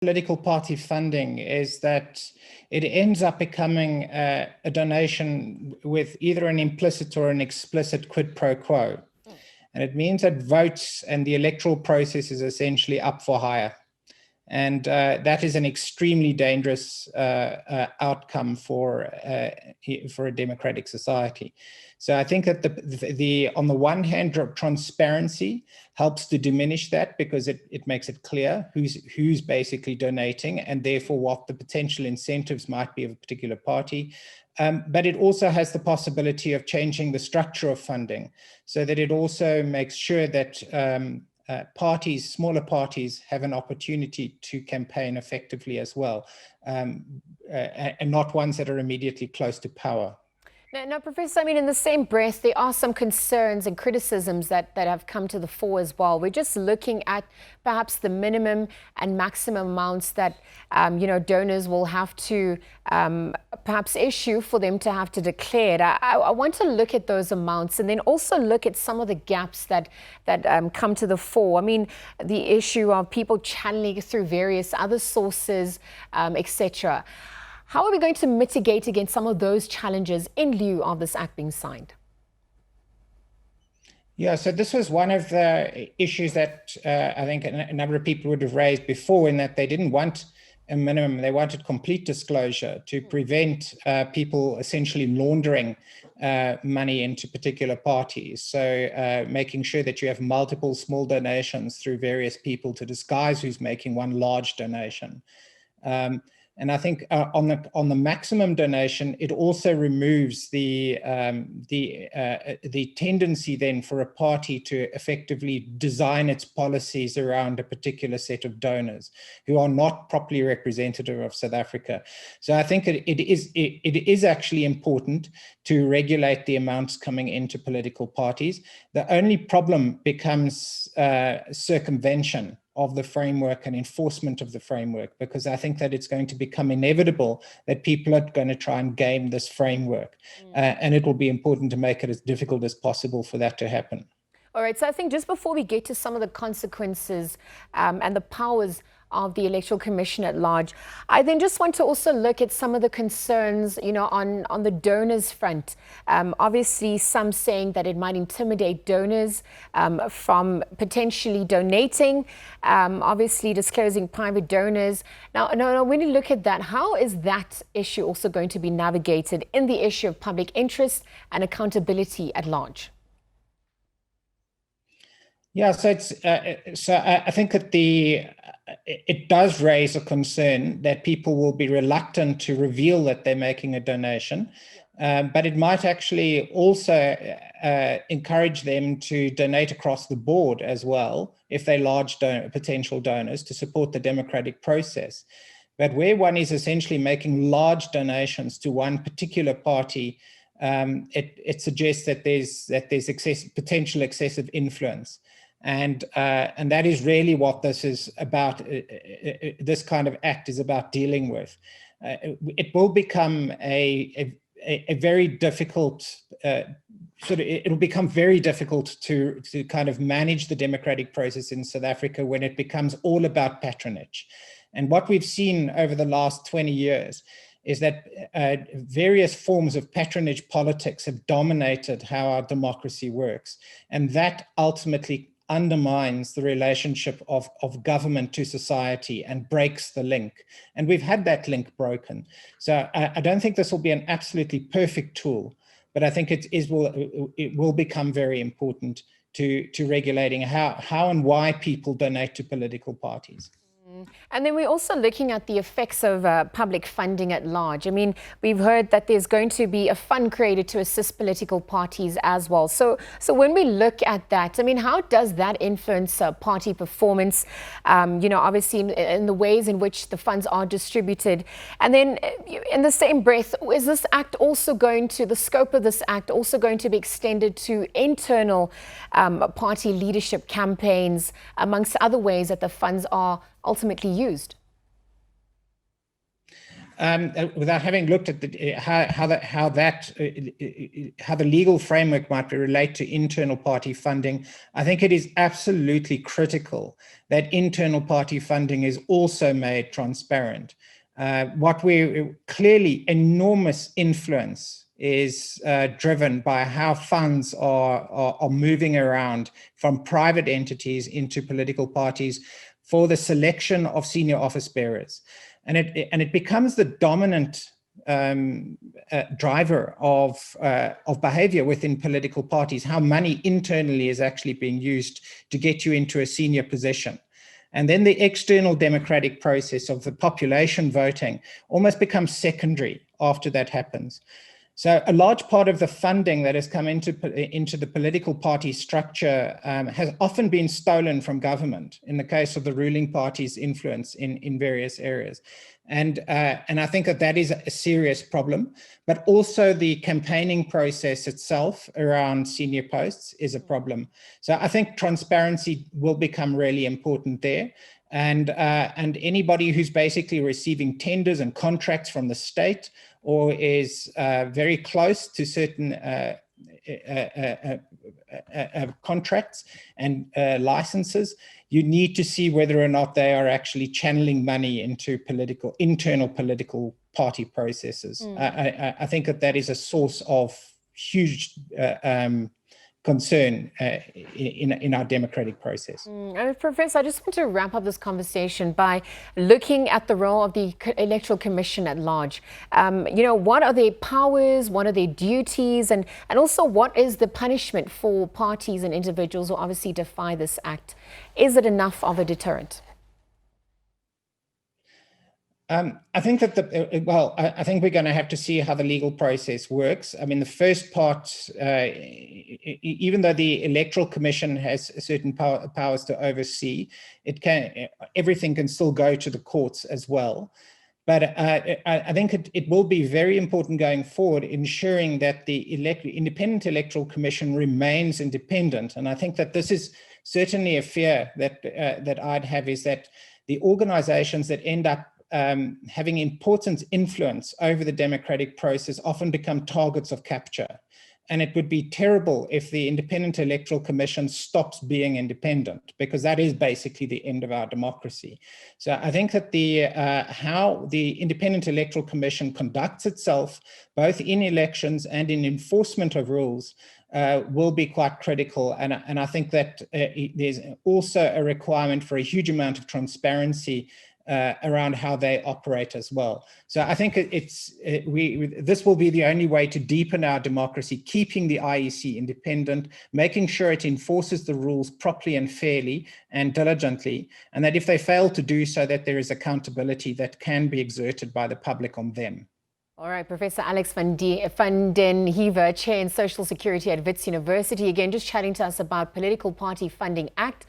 political party funding is that it ends up becoming a donation with either an implicit or an explicit quid pro quo. And it means that votes and the electoral process is essentially up for hire. And that is an extremely dangerous outcome for a democratic society. So I think that on the one hand, transparency helps to diminish that, because it makes it clear who's basically donating, and therefore what the potential incentives might be of a particular party. But it also has the possibility of changing the structure of funding, so that it also makes sure that smaller parties have an opportunity to campaign effectively as well, and not ones that are immediately close to power. Now, Professor, I mean, in the same breath, there are some concerns and criticisms that have come to the fore as well. We're just looking at perhaps the minimum and maximum amounts that, donors will have to perhaps issue for them to have to declare it. I want to look at those amounts and then also look at some of the gaps that come to the fore. I mean, the issue of people channeling through various other sources, etc. How are we going to mitigate against some of those challenges in lieu of this act being signed? Yeah, so this was one of the issues that I think a number of people would have raised before, in that they didn't want a minimum, they wanted complete disclosure to prevent people essentially laundering money into particular parties. So making sure that you have multiple small donations through various people to disguise who's making one large donation. And I think on the maximum donation, it also removes the tendency then for a party to effectively design its policies around a particular set of donors who are not properly representative of South Africa. So I think it is actually important to regulate the amounts coming into political parties. The only problem becomes circumvention of the framework and enforcement of the framework, because I think that it's going to become inevitable that people are going to try and game this framework. And it will be important to make it as difficult as possible for that to happen. All right, so I think just before we get to some of the consequences and the powers of the Electoral Commission at large, I then just want to also look at some of the concerns, on the donors front. Obviously, some saying that it might intimidate donors from potentially donating, obviously disclosing private donors. Now, when you look at that, how is that issue also going to be navigated in the issue of public interest and accountability at large? Yeah, so I think that it does raise a concern that people will be reluctant to reveal that they're making a donation, but it might actually also encourage them to donate across the board as well, if they're large potential donors, to support the democratic process. But where one is essentially making large donations to one particular party, it suggests that there's potential excessive influence. And that is really what this is about. This kind of act is about dealing with. It will become a very difficult it'll become very difficult to kind of manage the democratic process in South Africa when it becomes all about patronage. And what we've seen over the last 20 years is that various forms of patronage politics have dominated how our democracy works. And that ultimately undermines the relationship of government to society and breaks the link. And we've had that link broken. So I don't think this will be an absolutely perfect tool, but I think it will become very important to regulating how and why people donate to political parties. And then we're also looking at the effects of public funding at large. I mean, we've heard that there's going to be a fund created to assist political parties as well. So when we look at that, I mean, how does that influence party performance, obviously in the ways in which the funds are distributed? And then in the same breath, is this act also the scope of this act also going to be extended to internal party leadership campaigns, amongst other ways that the funds are ultimately used? without having looked at how the legal framework might relate to internal party funding, I think it is absolutely critical that internal party funding is also made transparent. What we clearly enormous influence is driven by how funds are moving around from private entities into political parties for the selection of senior office bearers. And it becomes the dominant driver of behavior within political parties, how money internally is actually being used to get you into a senior position. And then the external democratic process of the population voting almost becomes secondary after that happens. So a large part of the funding that has come into the political party structure has often been stolen from government in the case of the ruling party's influence in various areas. And I think that is a serious problem, but also the campaigning process itself around senior posts is a problem. So I think transparency will become really important there. And anybody who's basically receiving tenders and contracts from the state or is very close to certain contracts and licenses, you need to see whether or not they are actually channeling money into internal political party processes. I think that is a source of huge concern in our democratic process. Professor, I just want to wrap up this conversation by looking at the role of the Electoral Commission at large. What are their powers, what are their duties, and also what is the punishment for parties and individuals who obviously defy this act? Is it enough of a deterrent? I think that I think we're going to have to see how the legal process works. I mean, the first part, even though the Electoral Commission has certain powers to oversee, everything can still go to the courts as well. But I think it will be very important going forward, ensuring that the Independent Electoral Commission remains independent. And I think that this is certainly a fear that I'd have, is that the organizations that end up having important influence over the democratic process often become targets of capture. And it would be terrible if the Independent Electoral Commission stops being independent, because that is basically the end of our democracy. So I think that how the Independent Electoral Commission conducts itself, both in elections and in enforcement of rules, will be quite critical. And I think that there's also a requirement for a huge amount of transparency around how they operate as well. So I think this will be the only way to deepen our democracy, keeping the IEC independent, making sure it enforces the rules properly and fairly and diligently, and that if they fail to do so, that there is accountability that can be exerted by the public on them. All right, Professor Alex van den Heever, Chair in Social Security at Wits University, again just chatting to us about Political Party Funding Act